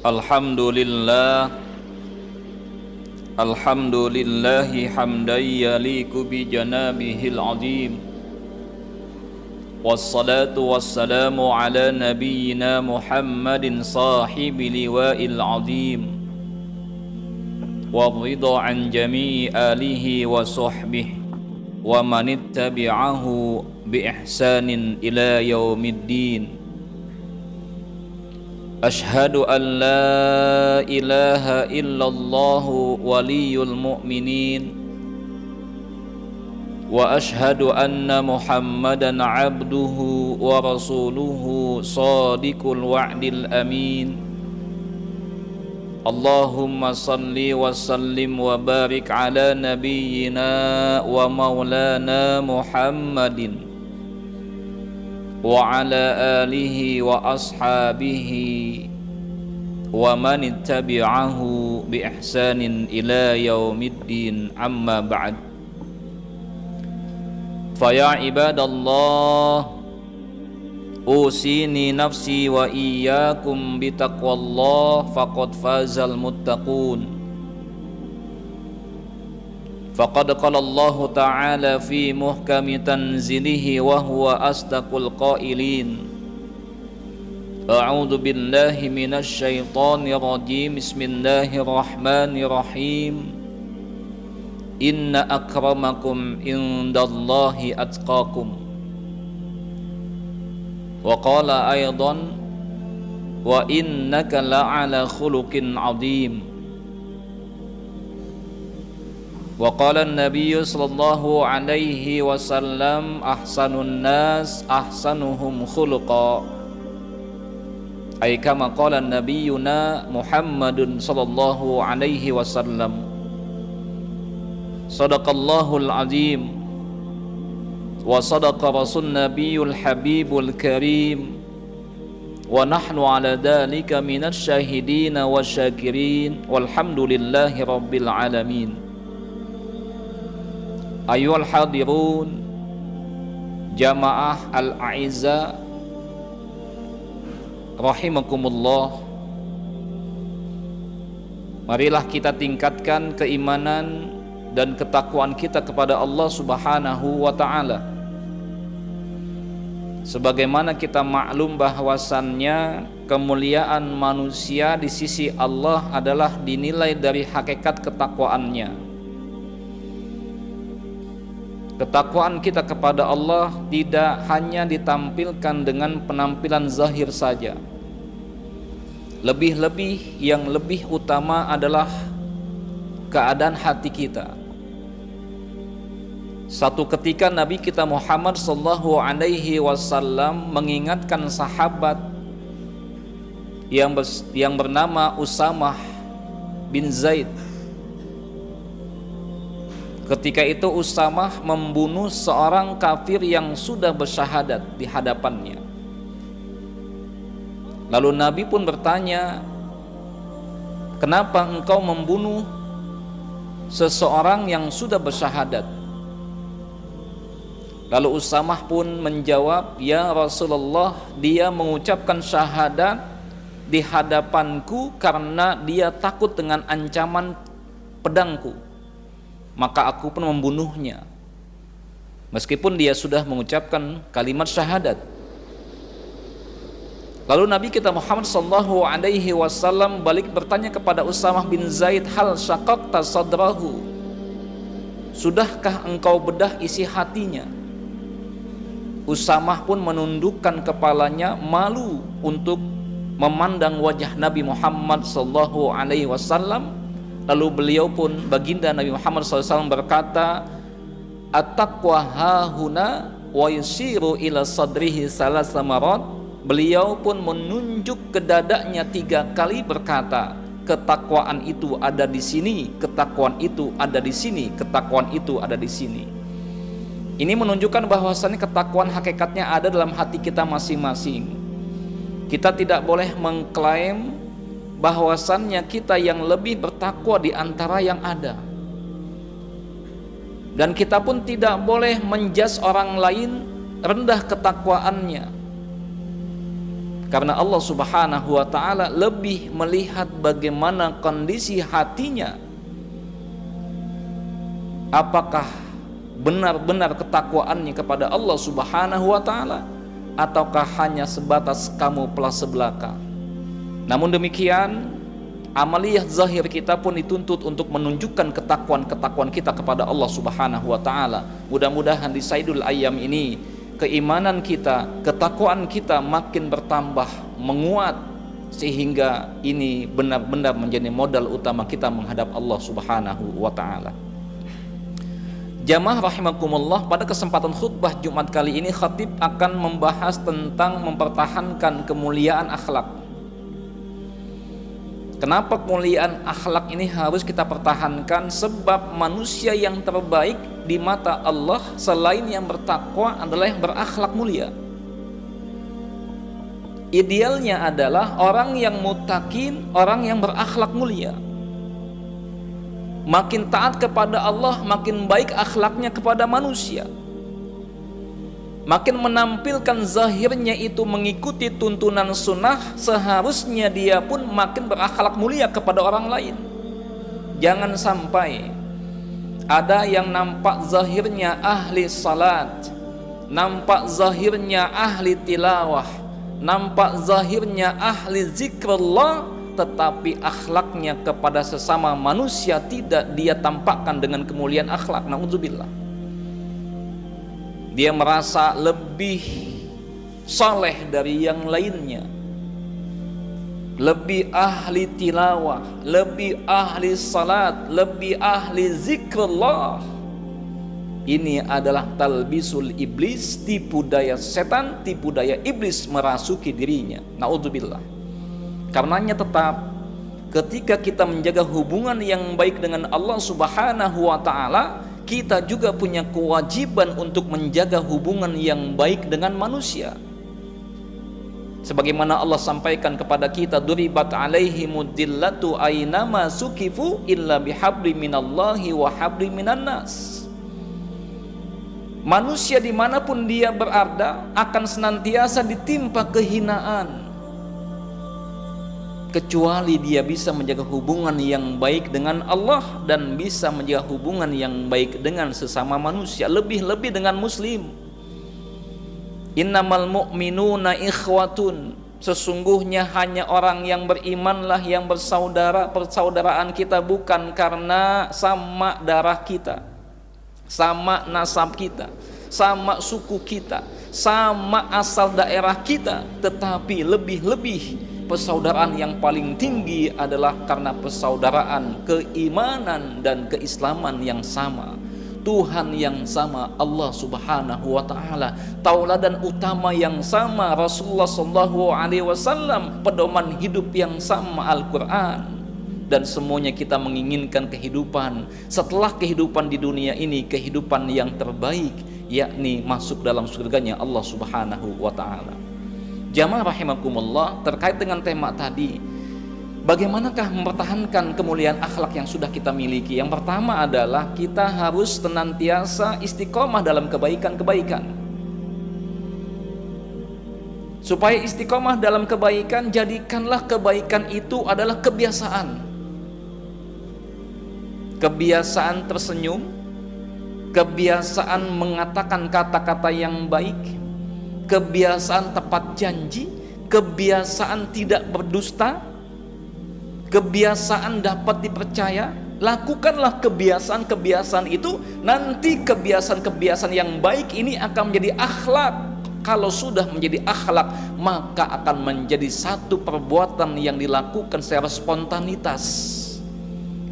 Alhamdulillah, alhamdulillahi hamdan yaliku bi janabihil azim. Wassalatu wassalamu ala nabiyyina Muhammadin sahibi liwa'il azim. Warida an jami'i alihi wa sahbihi wa manittabi'ahu bi ihsanin ila yaumiddin. Ashhadu an la ilaha illallah waliyul mu'minin wa ashhadu anna Muhammadan abduhu wa rasuluhu sadiqul wa'dil amin. Allahumma salli wa sallim wa barik ala nabiyyina wa maulana Muhammadin wa ala alihi wa ashabihi wa man ittabi'ahu bi ihsanin ila yaumiddin, amma ba'd. Fa ya ibadallah, usini nafsi wa iyyakum bi taqwallah faqad fazal muttaqun. Faqad qala Allah Ta'ala fi muhkami tanzilihi wa huwa asdaqul qailin. A'udzu billahi minasy syaithanir rajim. Bismillahirrahmanirrahim. Inna akramakum indallahi atqakum. Wa qala aydan wa innaka la'ala khuluqin 'adzim. Wa qala an-nabiy sallallahu alaihi wasallam ahsanun nas ahsanuhum khuluqa. Ay kama qala nabiyuna Muhammadun sallallahu alaihi wasallam. Sadaqallahul azim wa sadaqa rasul nabiyul habibul karim wa nahnu ala dhalika minasy syahidin wasyakirin walhamdulillahi rabbil alamin. Ayyuhal hadirun, jamaah al-a'izza rahimakumullah. Marilah kita tingkatkan keimanan dan ketakwaan kita kepada Allah Subhanahu wa ta'ala. Sebagaimana kita maklum bahwasannya kemuliaan manusia di sisi Allah adalah dinilai dari hakikat ketakwaannya. Ketakwaan kita kepada Allah tidak hanya ditampilkan dengan penampilan zahir saja. Lebih-lebih yang lebih utama adalah keadaan hati kita. Satu ketika Nabi kita Muhammad sallallahu alaihi wasallam mengingatkan sahabat yang bernama Usamah bin Zaid. Ketika itu Usamah membunuh seorang kafir yang sudah bersyahadat di hadapannya. Lalu Nabi pun bertanya, "Kenapa engkau membunuh seseorang yang sudah bersyahadat?" Lalu Usamah pun menjawab, "Ya Rasulullah, dia mengucapkan syahadat di hadapanku karena dia takut dengan ancaman pedangku. Maka aku pun membunuhnya, meskipun dia sudah mengucapkan kalimat syahadat." Lalu Nabi kita Muhammad sallallahu alaihi wasallam balik bertanya kepada Usamah bin Zaid, "Hal syaqaqta sadrahu?" Sudahkah engkau bedah isi hatinya? Usamah pun menundukkan kepalanya, malu untuk memandang wajah Nabi Muhammad sallallahu alaihi wasallam. Lalu beliau pun, baginda Nabi Muhammad SAW berkata, "At-taqwa hahuna wa yusiru ila sadrihi salasa marat." Beliau pun menunjuk ke dadanya 3 kali berkata, "Ketakwaan itu ada di sini, ketakwaan itu ada di sini, ketakwaan itu ada di sini." Ini menunjukkan bahwasannya ketakwaan hakikatnya ada dalam hati kita masing-masing. Kita tidak boleh mengklaim bahwasannya kita yang lebih bertakwa di antara yang ada. Dan kita pun tidak boleh menjudge orang lain rendah ketakwaannya. Karena Allah Subhanahu wa ta'ala lebih melihat bagaimana kondisi hatinya, apakah benar-benar ketakwaannya kepada Allah Subhanahu wa ta'ala, ataukah hanya sebatas kamuflase belaka. Namun demikian, amaliyah zahir kita pun dituntut untuk menunjukkan ketakwaan kita kepada Allah Subhanahu wa ta'ala. Mudah-mudahan di Saidul Ayyam ini keimanan kita, ketakwaan kita makin bertambah, menguat, sehingga ini benar-benar menjadi modal utama kita menghadap Allah Subhanahu wa ta'ala. Jamaah rahimakumullah, pada kesempatan khutbah Jumat kali ini khatib akan membahas tentang mempertahankan kemuliaan akhlak. Kenapa kemuliaan akhlak ini harus kita pertahankan? Sebab manusia yang terbaik di mata Allah selain yang bertakwa adalah yang berakhlak mulia. Idealnya adalah orang yang muttaqin, orang yang berakhlak mulia. Makin taat kepada Allah, makin baik akhlaknya kepada manusia. Makin menampilkan zahirnya itu mengikuti tuntunan sunnah, seharusnya dia pun makin berakhlak mulia kepada orang lain. Jangan sampai ada yang nampak zahirnya ahli salat, nampak zahirnya ahli tilawah, nampak zahirnya ahli zikrullah, tetapi akhlaknya kepada sesama manusia tidak dia tampakkan dengan kemuliaan akhlak. Na'udzubillah. Dia merasa lebih saleh dari yang lainnya, lebih ahli tilawah, lebih ahli salat, lebih ahli zikrullah. Ini adalah talbisul iblis, tipu daya setan, tipu daya iblis merasuki dirinya. Na'udzubillah. Karenanya tetap ketika kita menjaga hubungan yang baik dengan Allah Subhanahu wa ta'ala, kita juga punya kewajiban untuk menjaga hubungan yang baik dengan manusia. Sebagaimana Allah sampaikan kepada kita, duribat alaihimud dillatu aynama sukifu illa bihabli minallahi wa habli minan nas. Manusia dimanapun dia berada akan senantiasa ditimpa kehinaan, kecuali dia bisa menjaga hubungan yang baik dengan Allah dan bisa menjaga hubungan yang baik dengan sesama manusia, lebih-lebih dengan muslim. Innamal mu'minuna ikhwatun, sesungguhnya hanya orang yang berimanlah yang bersaudara. Persaudaraan kita bukan karena sama darah kita, sama nasab kita, sama suku kita, sama asal daerah kita, tetapi lebih-lebih persaudaraan yang paling tinggi adalah karena persaudaraan keimanan dan keislaman yang sama, Tuhan yang sama, Allah Subhanahu wa ta'ala, tauladan utama yang sama, Rasulullah sallallahu alaihi wasallam, pedoman hidup yang sama, Al-Quran. Dan semuanya kita menginginkan kehidupan setelah kehidupan di dunia ini, kehidupan yang terbaik, yakni masuk dalam surganya Allah Subhanahu wa ta'ala. Jamaah rahimakumullah, terkait dengan tema tadi, bagaimanakah mempertahankan kemuliaan akhlak yang sudah kita miliki? Yang pertama adalah kita harus senantiasa istiqomah dalam kebaikan-kebaikan. Supaya istiqomah dalam kebaikan, jadikanlah kebaikan itu adalah kebiasaan. Kebiasaan tersenyum, kebiasaan mengatakan kata-kata yang baik, kebiasaan tepat janji, kebiasaan tidak berdusta, kebiasaan dapat dipercaya. Lakukanlah kebiasaan-kebiasaan itu, nanti kebiasaan-kebiasaan yang baik ini akan menjadi akhlak. Kalau sudah menjadi akhlak, maka akan menjadi satu perbuatan yang dilakukan secara spontanitas.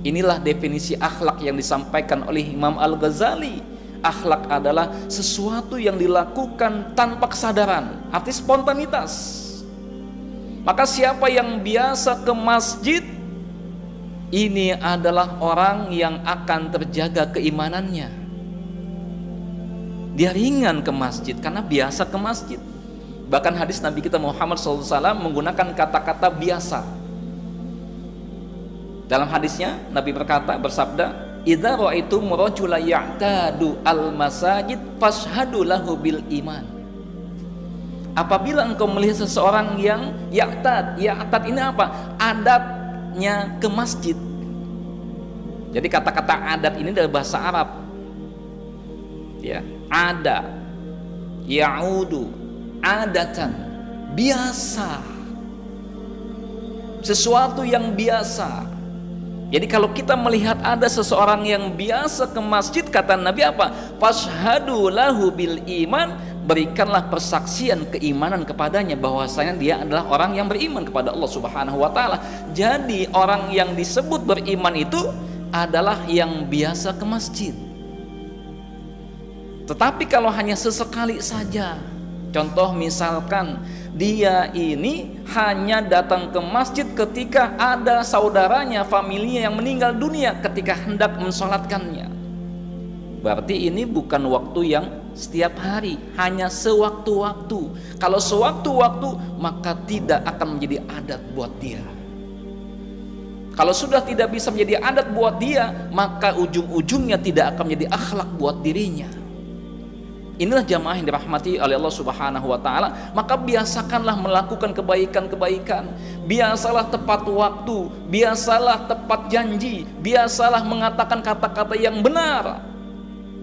Inilah definisi akhlak yang disampaikan oleh Imam Al-Ghazali. Akhlak adalah sesuatu yang dilakukan tanpa kesadaran, arti spontanitas. Maka siapa yang biasa ke masjid, ini adalah orang yang akan terjaga keimanannya. Dia ringan ke masjid karena biasa ke masjid. Bahkan hadis Nabi kita Muhammad SAW menggunakan kata-kata biasa. Dalam hadisnya Nabi bersabda, idza ra'aitum rajulan ya'tadu al-masajid fashhadu lahu bil iman. Apabila engkau melihat seseorang yang ya'tad ini apa? Adatnya ke masjid. Jadi kata-kata adat ini dari bahasa Arab. Ya, ada, ya'udu, adatan, biasa. Sesuatu yang biasa. Jadi kalau kita melihat ada seseorang yang biasa ke masjid, kata Nabi apa? Fashhadu lahu bil iman, berikanlah persaksian keimanan kepadanya bahwasanya dia adalah orang yang beriman kepada Allah Subhanahu wa taala. Jadi orang yang disebut beriman itu adalah yang biasa ke masjid. Tetapi kalau hanya sesekali saja, contoh misalkan dia ini hanya datang ke masjid ketika ada saudaranya, familinya yang meninggal dunia ketika hendak mensolatkannya, berarti ini bukan waktu yang setiap hari, hanya sewaktu-waktu. Kalau sewaktu-waktu maka tidak akan menjadi adat buat dia. Kalau sudah tidak bisa menjadi adat buat dia, maka ujung-ujungnya tidak akan menjadi akhlak buat dirinya. Inilah jamaah yang dirahmati oleh Allah Subhanahu wa taala. Maka biasakanlah melakukan kebaikan-kebaikan. Biasalah tepat waktu, biasalah tepat janji, biasalah mengatakan kata-kata yang benar,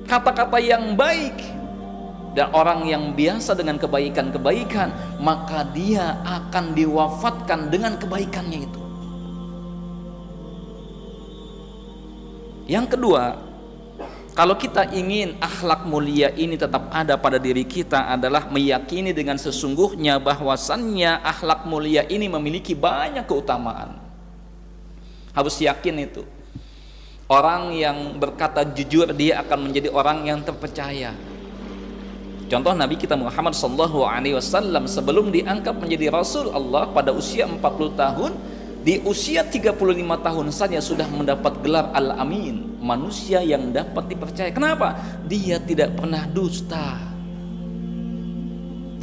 kata-kata yang baik. Dan orang yang biasa dengan kebaikan-kebaikan, maka dia akan diwafatkan dengan kebaikannya itu. Yang kedua, kalau kita ingin akhlak mulia ini tetap ada pada diri kita, adalah meyakini dengan sesungguhnya bahwasannya akhlak mulia ini memiliki banyak keutamaan. Harus yakin itu. Orang yang berkata jujur, dia akan menjadi orang yang terpercaya. Contoh Nabi kita Muhammad SAW sebelum diangkat menjadi Rasul Allah pada usia 40 tahun, di usia 35 tahun saja sudah mendapat gelar Al-Amin, manusia yang dapat dipercaya. Kenapa? Dia tidak pernah dusta.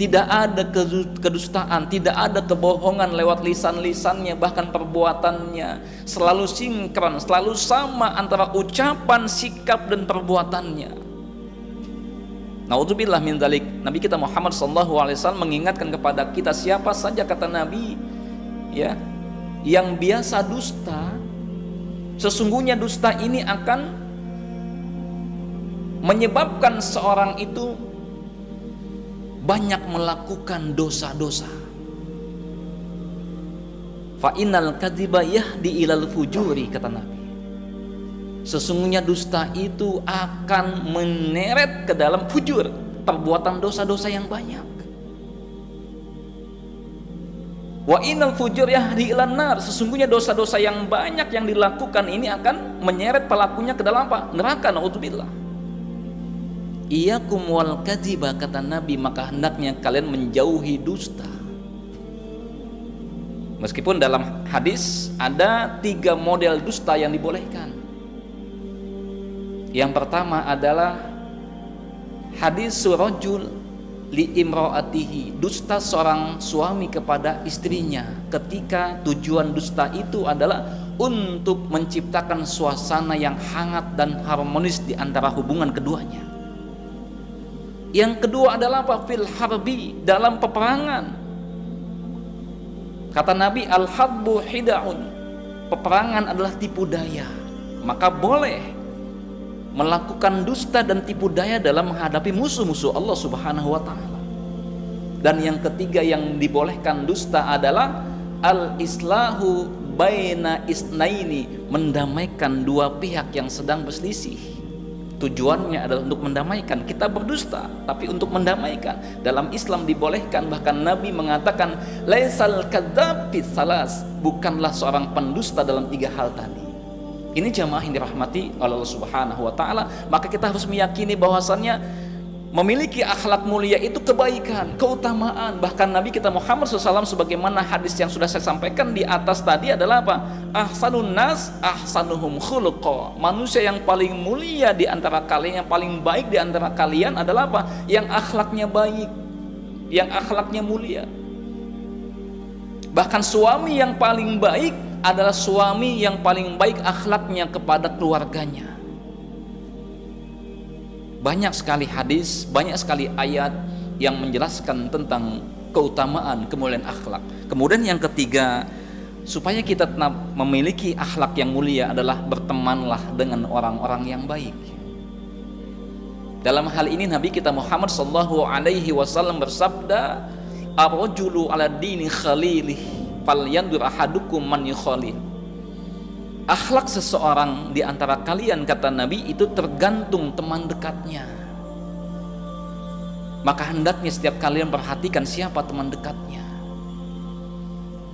Tidak ada kedustaan, tidak ada kebohongan lewat lisan-lisannya, bahkan perbuatannya selalu sinkron, selalu sama antara ucapan, sikap dan perbuatannya. Naudzubillah min dzalik. Nabi kita Muhammad SAW mengingatkan kepada kita, siapa saja kata Nabi ya yang biasa dusta, sesungguhnya dusta ini akan menyebabkan seorang itu banyak melakukan dosa-dosa. Fa innal kadziba yahdi ilal fujuri, kata Nabi. Sesungguhnya dusta itu akan meneret ke dalam fujur, perbuatan dosa-dosa yang banyak. Wa innal fujur yahdi ilan nar, sesungguhnya dosa-dosa yang banyak yang dilakukan ini akan menyeret pelakunya ke dalam apa? Neraka, naudzubillah. Iyakum wal kadziba, kata Nabi, maka hendaknya kalian menjauhi dusta. Meskipun dalam hadis ada 3 model dusta yang dibolehkan. Yang pertama adalah hadis surajul li imraatihi, dusta seorang suami kepada istrinya ketika tujuan dusta itu adalah untuk menciptakan suasana yang hangat dan harmonis di antara hubungan keduanya. Yang kedua adalah apa? Fil harbi, dalam peperangan. Kata Nabi, al hadbu hidaun, peperangan adalah tipu daya. Maka boleh melakukan dusta dan tipu daya dalam menghadapi musuh-musuh Allah Subhanahu wa taala. Dan yang ketiga yang dibolehkan dusta adalah al-islahu baina isnaini, mendamaikan dua pihak yang sedang berselisih. Tujuannya adalah untuk mendamaikan. Kita berdusta tapi untuk mendamaikan. Dalam Islam dibolehkan, bahkan Nabi mengatakan laisal kadzab fis salas, bukanlah seorang pendusta dalam 3 hal tadi. Ini jamaah yang dirahmati oleh Allah Subhanahu wa taala. Maka kita harus meyakini bahwasannya memiliki akhlak mulia itu kebaikan, keutamaan. Bahkan Nabi kita Muhammad SAW, sebagaimana hadis yang sudah saya sampaikan di atas tadi, adalah apa? Ahsanun nas ahsanuhum khuluqa. Manusia yang paling mulia di antara kalian, yang paling baik di antara kalian adalah apa? Yang akhlaknya baik, yang akhlaknya mulia. Bahkan suami yang paling baik adalah suami yang paling baik akhlaknya kepada keluarganya. Banyak sekali hadis, banyak sekali ayat yang menjelaskan tentang keutamaan, kemuliaan akhlak. Kemudian yang ketiga, supaya kita tetap memiliki akhlak yang mulia adalah bertemanlah dengan orang-orang yang baik. Dalam hal ini Nabi kita Muhammad sallallahu alaihi wasallam bersabda, "Ar-rajulu 'ala dini khalilih, falyandur ahadukum man yukhalil." Akhlak seseorang di antara kalian, kata Nabi, itu tergantung teman dekatnya. Maka hendaknya setiap kalian perhatikan siapa teman dekatnya.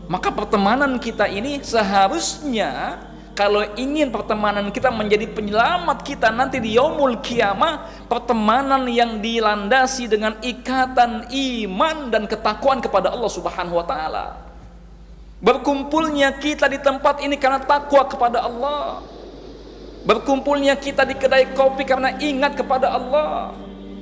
Maka pertemanan kita ini seharusnya, kalau ingin pertemanan kita menjadi penyelamat kita nanti di yaumul kiamah, pertemanan yang dilandasi dengan ikatan iman dan ketakwaan kepada Allah Subhanahu wa taala. Berkumpulnya kita di tempat ini karena takwa kepada Allah. Berkumpulnya kita di kedai kopi karena ingat kepada Allah.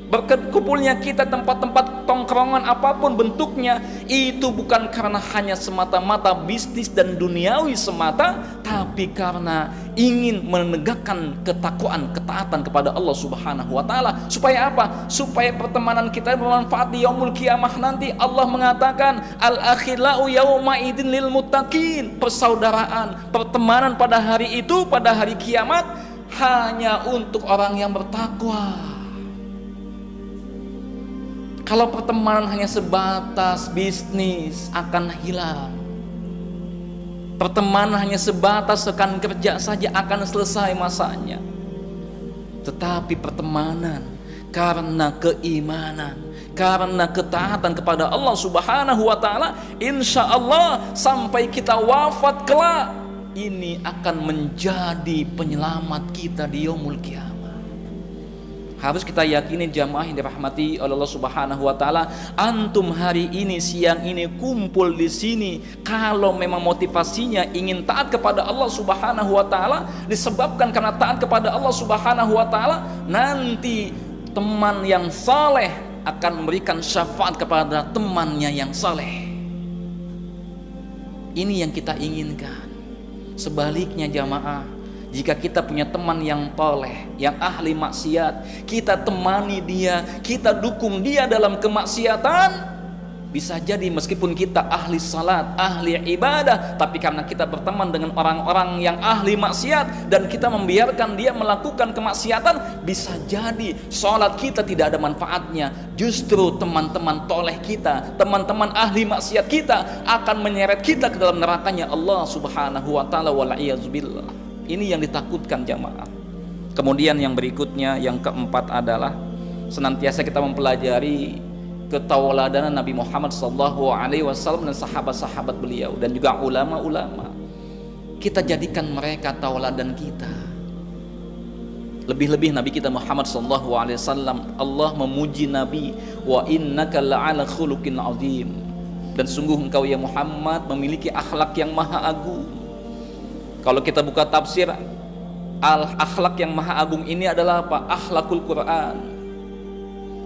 Berkumpulnya kita tempat-tempat tongkrongan apapun bentuknya, itu bukan karena hanya semata-mata bisnis dan duniawi semata, tapi karena ingin menegakkan ketakwaan, ketaatan kepada Allah Subhanahu wa taala. Supaya apa? Supaya pertemanan kita bermanfaat di yaumul kiamah nanti. Allah mengatakan, al-akhillau yauma idin lil muttaqin. Persaudaraan, pertemanan pada hari itu, pada hari kiamat, hanya untuk orang yang bertakwa. Kalau pertemanan hanya sebatas bisnis, akan hilang. Pertemanan hanya sebatas rekan kerja saja, akan selesai masanya. Tetapi pertemanan karena keimanan, karena ketaatan kepada Allah Subhanahu wa taala, insya Allah sampai kita wafat kelak, ini akan menjadi penyelamat kita di yaumul kiamah. Harus kita yakini jamaah yang dirahmati oleh Allah Subhanahu wa taala, antum hari ini, siang ini kumpul di sini kalau memang motivasinya ingin taat kepada Allah Subhanahu wa taala, disebabkan karena taat kepada Allah Subhanahu wa taala, nanti teman yang saleh akan memberikan syafaat kepada temannya yang saleh. Ini yang kita inginkan. Sebaliknya jamaah, jika kita punya teman yang toleh, yang ahli maksiat, kita temani dia, kita dukung dia dalam kemaksiatan, bisa jadi meskipun kita ahli salat, ahli ibadah, tapi karena kita berteman dengan orang-orang yang ahli maksiat dan kita membiarkan dia melakukan kemaksiatan, bisa jadi salat kita tidak ada manfaatnya. Justru teman-teman toleh kita, teman-teman ahli maksiat kita akan menyeret kita ke dalam nerakanya Allah Subhanahu wa taala, wal'iyadzubillah. Ini yang ditakutkan jamaah. Kemudian yang berikutnya, yang keempat adalah senantiasa kita mempelajari ketauladanan Nabi Muhammad SAW dan sahabat-sahabat beliau dan juga ulama-ulama. Kita jadikan mereka tauladan kita. Lebih-lebih Nabi kita Muhammad SAW, Allah memuji Nabi, wa innaka la'ala khuluqin azim. Dan sungguh engkau ya Muhammad memiliki akhlak yang maha agung. Kalau kita buka tafsir, akhlak yang maha agung ini adalah apa? Akhlakul Quran.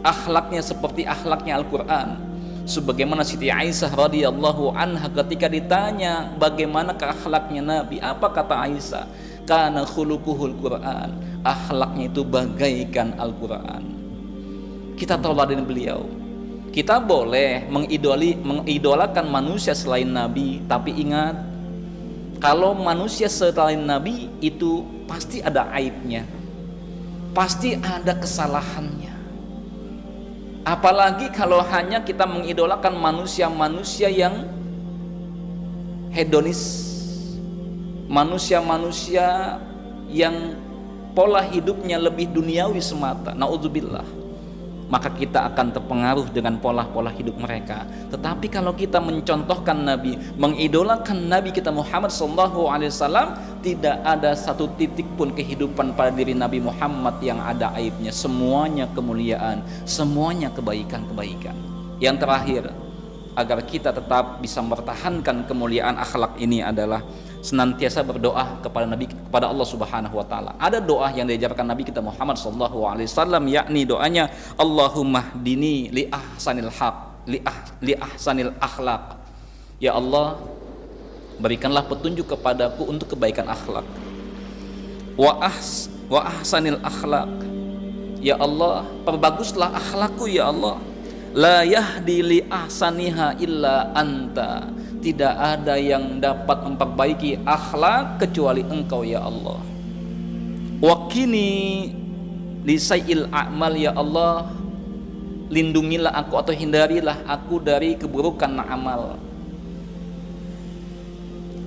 Akhlaknya seperti akhlaknya Al-Quran. Sebagaimana Siti Aisyah radhiyallahu anha ketika ditanya bagaimana akhlaknya Nabi, apa kata Aisyah? Kana khuluquhul Quran. Akhlaknya itu bagaikan Al-Quran. Kita tauladan beliau. Kita boleh mengidolakan manusia selain Nabi, tapi ingat, kalau manusia selain Nabi itu pasti ada aibnya, pasti ada kesalahannya. Apalagi kalau hanya kita mengidolakan manusia-manusia yang hedonis, manusia-manusia yang pola hidupnya lebih duniawi semata, naudzubillah, maka kita akan terpengaruh dengan pola-pola hidup mereka. Tetapi kalau kita mencontohkan Nabi, mengidolakan Nabi kita Muhammad SAW, tidak ada satu titik pun kehidupan pada diri Nabi Muhammad yang ada aibnya. Semuanya kemuliaan, semuanya kebaikan-kebaikan. Yang terakhir, agar kita tetap bisa mempertahankan kemuliaan akhlak ini adalah senantiasa berdoa kepada Nabi, kepada Allah Subhanahu wa taala. Ada doa yang diajarkan Nabi kita Muhammad sallallahu alaihi wasallam, yakni doanya Allahumma hdini li ahsanil haq li ahsanil akhlaq. Ya Allah, berikanlah petunjuk kepadaku untuk kebaikan akhlak. Wa ahsanil akhlaq. Ya Allah, perbaguslah akhlakku ya Allah. La yahdi li ahsaniha illa anta. Tidak ada yang dapat memperbaiki akhlak kecuali Engkau ya Allah. Wakini li sayil a'mal ya Allah, lindungilah aku atau hindarilah aku dari keburukan amal.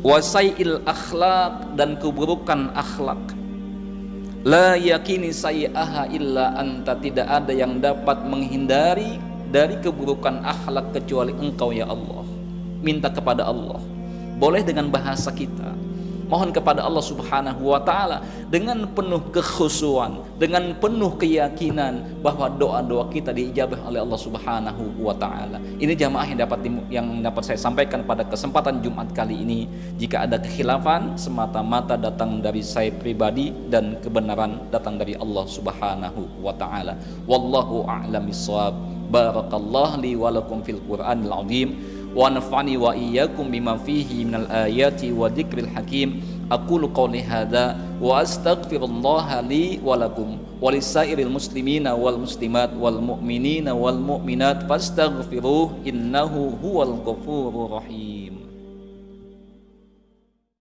Wasai'il akhlak, dan keburukan akhlak. La yakini sayyaha illa anta. Tidak ada yang dapat menghindari dari keburukan akhlak kecuali Engkau ya Allah. Minta kepada Allah, boleh dengan bahasa kita, mohon kepada Allah Subhanahu wa ta'ala dengan penuh kekhusyuan, dengan penuh keyakinan bahwa doa-doa kita diijabah oleh Allah Subhanahu wa ta'ala. Ini jamaah yang dapat saya sampaikan pada kesempatan Jumat kali ini. Jika ada kekhilafan, semata-mata datang dari saya pribadi, dan kebenaran datang dari Allah Subhanahu wa ta'ala. Wallahu a'lam bissawab. Barakallahu li wa lakum fil Qur'anil azim, wa nafa'ani wa iyyakum bima fihi minal ayati wa dzikril hakim. Aqulu qawli hadza wa astaghfirullaha li wa lakum wa lisairil muslimina wal muslimat wal mu'minina wal mu'minat fastaghfiruh innahu huwal ghafurur rahim.